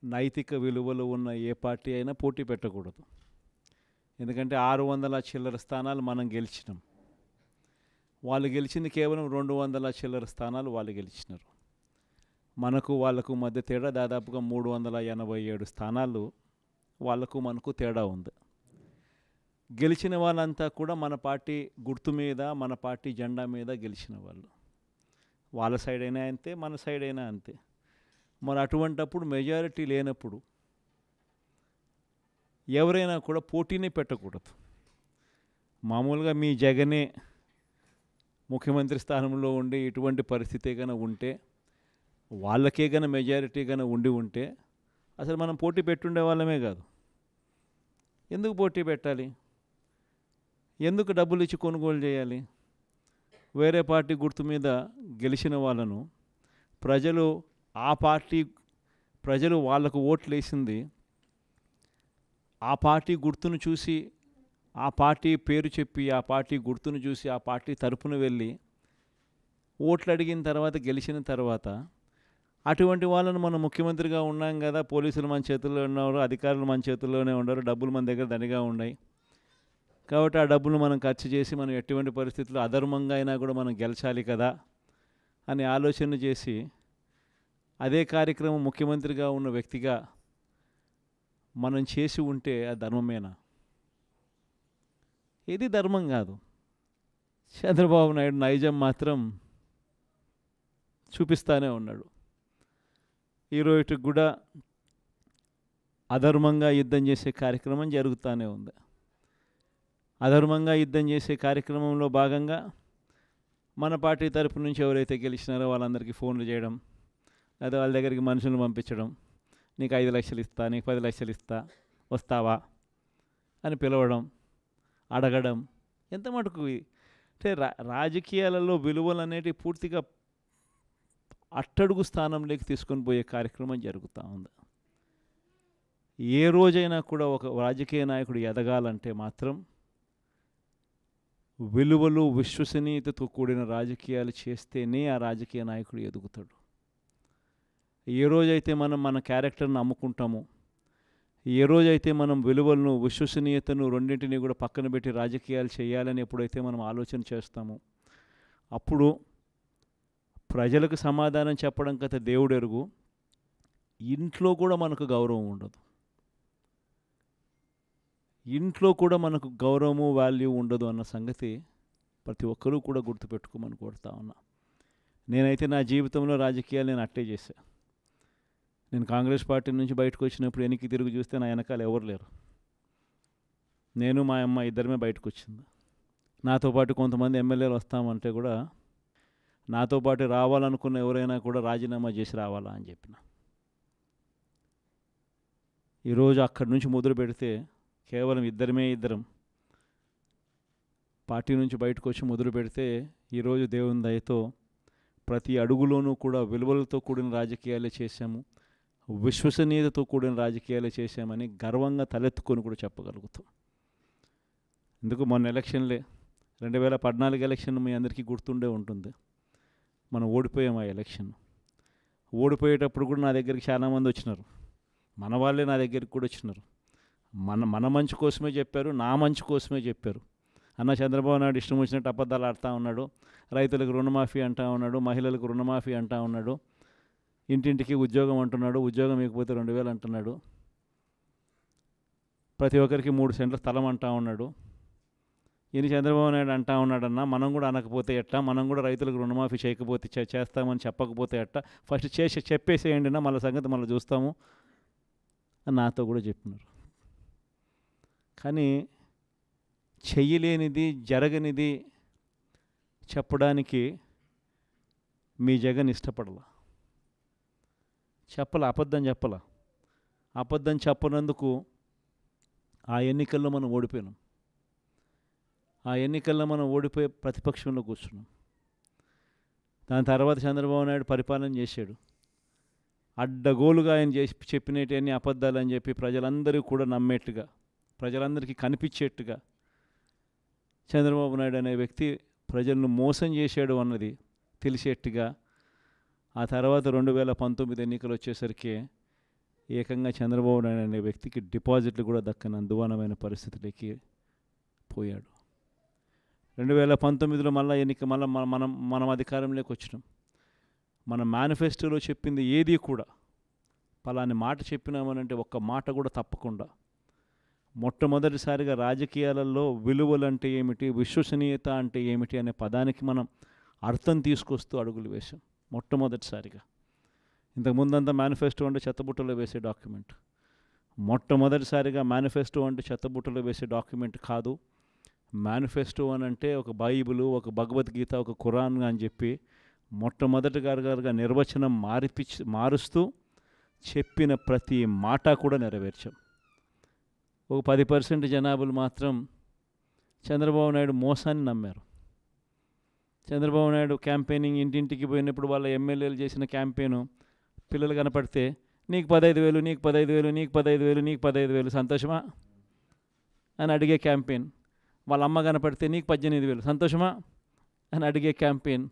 నైతిక విలువలు ఉన్న ఏ పార్టీ అయినా పోటీ పెట్టకూడదు. ఎందుకంటే 600 చిల్లర స్థానాలు మనం గెలిచినాం. వాళ్ళు గెలిచింది కేవలం 200 చిల్లర స్థానాలు వాళ్ళు గెలిచినారు. మనకు వాళ్ళకు మధ్య తేడా దాదాపుగా 387 స్థానాలు వాళ్ళకు మనకు తేడా ఉంది. గెలిచిన వాళ్ళంతా కూడా మన పార్టీ గుర్తు మీద, మన పార్టీ జెండా మీద గెలిచిన వాళ్ళు. వాళ్ళ సైడ్ అయినా అంతే, మన సైడ్ అయినా అంతే. మరి అటువంటప్పుడు మెజారిటీ లేనప్పుడు ఎవరైనా కూడా పోటీనే పెట్టకూడదు. మామూలుగా మీ జగనే ముఖ్యమంత్రి స్థానంలో ఉండి ఇటువంటి పరిస్థితి కనుక ఉంటే, వాళ్ళకే కనుక మెజారిటీ కనుక ఉంటే అసలు మనం పోటీ పెట్టుండే వాళ్ళమే కాదు. ఎందుకు పోటీ పెట్టాలి? ఎందుకు డబ్బులు ఇచ్చి కొనుగోలు చేయాలి? వేరే పార్టీ గుర్తు మీద గెలిచిన వాళ్ళను ప్రజలు వాళ్ళకు ఓట్లు వేసింది ఆ పార్టీ గుర్తును చూసి, ఆ పార్టీ పేరు చెప్పి, ఆ పార్టీ గుర్తును చూసి, ఆ పార్టీ తరపున వెళ్ళి ఓట్లు అడిగిన తర్వాత, గెలిచిన తర్వాత అటువంటి వాళ్ళను మనం ముఖ్యమంత్రిగా ఉన్నాం కదా, పోలీసులు మన చేతుల్లో ఉన్నారు, అధికారులు మన చేతుల్లోనే ఉన్నారు, డబ్బులు మన దగ్గర దండిగా ఉన్నాయి కాబట్టి ఆ డబ్బులు మనం ఖర్చు చేసి మనం ఎటువంటి పరిస్థితుల్లో అధర్మంగా అయినా కూడా మనం గెలిచాలి కదా అని ఆలోచన చేసి, అదే కార్యక్రమం ముఖ్యమంత్రిగా ఉన్న వ్యక్తిగా మనం చేసి ఉంటే అది ధర్మమేనా? ఇది ధర్మం కాదు. చంద్రబాబు నాయుడు నైజం మాత్రం చూపిస్తూనే ఉన్నాడు. ఈరోజు కూడా అధర్మంగా యుద్ధం చేసే కార్యక్రమం జరుగుతూనే ఉంది. అధర్మంగా యుద్ధం చేసే కార్యక్రమంలో భాగంగా మన పార్టీ తరపు నుంచి ఎవరైతే గెలిచినారో వాళ్ళందరికీ ఫోన్లు చేయడం, లేదా వాళ్ళ దగ్గరికి మనుషులను పంపించడం, నీకు 5 లక్షలు ఇస్తా, నీకు 10 లక్షలు ఇస్తా, వస్తావా అని పిలవడం, అడగడం. ఎంత మటుకు అంటే రాజకీయాలలో విలువలు అనేటివి పూర్తిగా అట్టడుగు స్థానంలోకి తీసుకొని పోయే కార్యక్రమం జరుగుతూ ఉంది. ఏ రోజైనా కూడా ఒక రాజకీయ నాయకుడు ఎదగాలంటే మాత్రం విలువలు, విశ్వసనీయతతో కూడిన రాజకీయాలు చేస్తేనే ఆ రాజకీయ నాయకుడు ఎదుగుతాడు. ఏ రోజైతే మనం మన క్యారెక్టర్ని అమ్ముకుంటామో, ఏ రోజైతే మనం విలువలను, విశ్వసనీయతను రెండింటినీ కూడా పక్కన పెట్టి రాజకీయాలు చేయాలని ఎప్పుడైతే మనం ఆలోచన చేస్తామో, అప్పుడు ప్రజలకు సమాధానం చెప్పడం కథ దేవుడు ఎరుగు, ఇంట్లో కూడా మనకు గౌరవం ఉండదు. ఇంట్లో కూడా మనకు గౌరవము, వాల్యూ ఉండదు అన్న సంగతి ప్రతి ఒక్కరూ కూడా గుర్తుపెట్టుకోమని కోరుతా ఉన్నా. నేనైతే నా జీవితంలో రాజకీయాలు నేను అట్టే చేశా. నేను కాంగ్రెస్ పార్టీ నుంచి బయటకు వచ్చినప్పుడు వెనక్కి తిరిగి చూస్తే నా వెనకాల ఎవరు లేరు. నేను మా అమ్మ ఇద్దరమే బయటకు వచ్చింది. నాతో పాటు కొంతమంది ఎమ్మెల్యేలు వస్తామంటే కూడా నాతో పాటు రావాలనుకున్న ఎవరైనా కూడా రాజీనామా చేసి రావాలా అని చెప్పిన. ఈరోజు అక్కడి నుంచి మొదలు పెడితే కేవలం ఇద్దరం పార్టీ నుంచి బయటకు వచ్చి మొదలు పెడితే ఈరోజు దేవుని దయతో ప్రతి అడుగులోనూ కూడా విలువలతో కూడిన రాజకీయాలే చేశాము, విశ్వసనీయతతో కూడిన రాజకీయాలే చేశామని గర్వంగా తలెత్తుకొని కూడా చెప్పగలుగుతాం. ఎందుకు మొన్న ఎలక్షన్లే 2014 ఎలక్షన్ మీ అందరికీ గుర్తుండే ఉంటుంది. మనం ఓడిపోయాం ఆ ఎలక్షన్. ఓడిపోయేటప్పుడు కూడా నా దగ్గరికి చాలామంది వచ్చినారు. మన వాళ్ళే నా దగ్గరికి కూడా వచ్చినారు. మన మంచి కోసమే చెప్పారు, నా మంచి కోసమే చెప్పారు. అన్న చంద్రబాబు నాయుడు ఇష్టం వచ్చినట్టు అబద్ధాలు ఆడుతూ ఉన్నాడు, రైతులకు రుణమాఫీ అంటూ ఉన్నాడు, మహిళలకు రుణమాఫీ అంటూ ఉన్నాడు, ఇంటింటికి ఉద్యోగం అంటున్నాడు, ఉద్యోగం ఇకపోతే 2000 అంటున్నాడు, ప్రతి ఒక్కరికి 3 సెంట్ల స్థలం అంటూ ఉన్నాడు. ఈయన చంద్రబాబు నాయుడు అంటూ ఉన్నాడన్నా, మనం కూడా అనకపోతే ఎట్టా, మనం కూడా రైతులకు రుణమాఫీ చేయకపోతే చేస్తామని చెప్పకపోతే ఎట్టా, ఫస్ట్ చెప్పేసేయండి నా, మళ్ళీ సంగతి మళ్ళీ చూస్తాము అని నాతో కూడా చెప్పినారు. కానీ చెయ్యలేనిది, జరగనిది చెప్పడానికి మీ జగన్ ఇష్టపడలా. అబద్ధం చెప్పలా. అబద్ధం చెప్పనందుకు ఆ ఎన్నికల్లో మనం ఓడిపోయినాం. ఆ ఎన్నికల్లో మనం ఓడిపోయి ప్రతిపక్షంలో కూర్చున్నాం. దాని తర్వాత చంద్రబాబు నాయుడు పరిపాలన చేశాడు. అడ్డగోలుగా ఆయన చెప్పినవన్నీ అబద్ధాలు అని చెప్పి ప్రజలందరూ కూడా నమ్మేట్టుగా, ప్రజలందరికీ కనిపించేట్టుగా చంద్రబాబు నాయుడు అనే వ్యక్తి ప్రజలను మోసం చేశాడు అన్నది తెలిసేట్టుగా ఆ తర్వాత 2019 ఎన్నికలు వచ్చేసరికి ఏకంగా చంద్రబాబు నాయుడు అనే వ్యక్తికి డిపాజిట్లు కూడా దక్కని అందువనమైన పరిస్థితిలోకి పోయాడు. 2019లో మళ్ళీ ఎన్నిక, మళ్ళీ మనం అధికారంలోకి వచ్చినాం. మన మేనిఫెస్టోలో చెప్పింది ఏది కూడా పలాని మాట చెప్పినామనంటే ఒక్క మాట కూడా తప్పకుండా మొట్టమొదటిసారిగా రాజకీయాలలో విలువలు అంటే ఏమిటి, విశ్వసనీయత అంటే ఏమిటి అనే పదానికి మనం అర్థం తీసుకొస్తూ అడుగులు వేశాం మొట్టమొదటిసారిగా. ఇంతకుముందంతా మేనిఫెస్టో అంటే చెత్తబుట్టలో వేసే డాక్యుమెంట్. మొట్టమొదటిసారిగా మేనిఫెస్టో అంటే చెత్తబుట్టలో వేసే డాక్యుమెంట్ కాదు. మేనిఫెస్టో అని అంటే ఒక బైబిలు, ఒక భగవద్గీత, ఒక ఖురాన్ అని చెప్పి మొట్టమొదటిగా నిర్వచనం మారుస్తూ చెప్పిన ప్రతి మాట కూడా నెరవేర్చాం. ఒక 10% జనాభాలు మాత్రం చంద్రబాబు నాయుడు మోసాన్ని నమ్మారు. చంద్రబాబు నాయుడు క్యాంపెయినింగ్ ఇంటింటికి పోయినప్పుడు వాళ్ళ ఎమ్మెల్యేలు చేసిన క్యాంపెయిన్ పిల్లలు కనపడితే నీకు 15,000, నీకు 15,000, నీకు 15,000, నీకు 15,000 సంతోషమా అని అడిగే క్యాంపెయిన్. వాళ్ళ అమ్మ కనపడితే నీకు 18,000 సంతోషమా అని అడిగే క్యాంపెయిన్.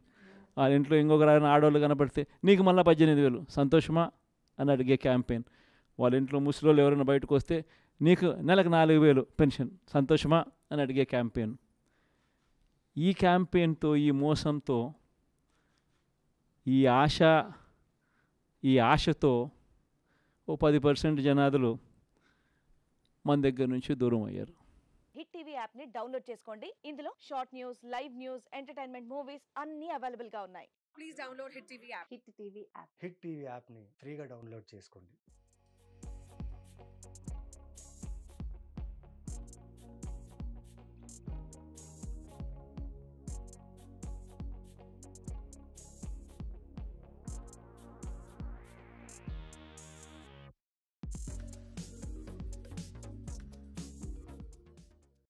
వాళ్ళ ఇంట్లో ఇంకొక ఆడవాళ్ళు కనపడితే నీకు మళ్ళీ 18,000 సంతోషమా అని అడిగే క్యాంపెయిన్. వాళ్ళ ఇంట్లో ముసలోళ్ళు ఎవరైనా బయటకు వస్తే నీకు నెలకు 4,000 పెన్షన్ సంతోషమా అని అడిగే క్యాంపెయిన్. ఈ క్యాంపెయిన్తో, ఈ మోసంతో, ఈ ఆశతో ఓ 10% జనాదులు మన దగ్గర నుంచి దూరం అయ్యారు. హిట్ టీవీ యాప్ ని డౌన్లోడ్ చేసుకోండి. ఇందులో short news, live news, entertainment movies అన్ని అవైలబుల్ గా ఉన్నాయి. Please download Hit TV app. Hit TV app. Hit TV యాప్ని ఫ్రీగా డౌన్లోడ్ చేసుకోండి.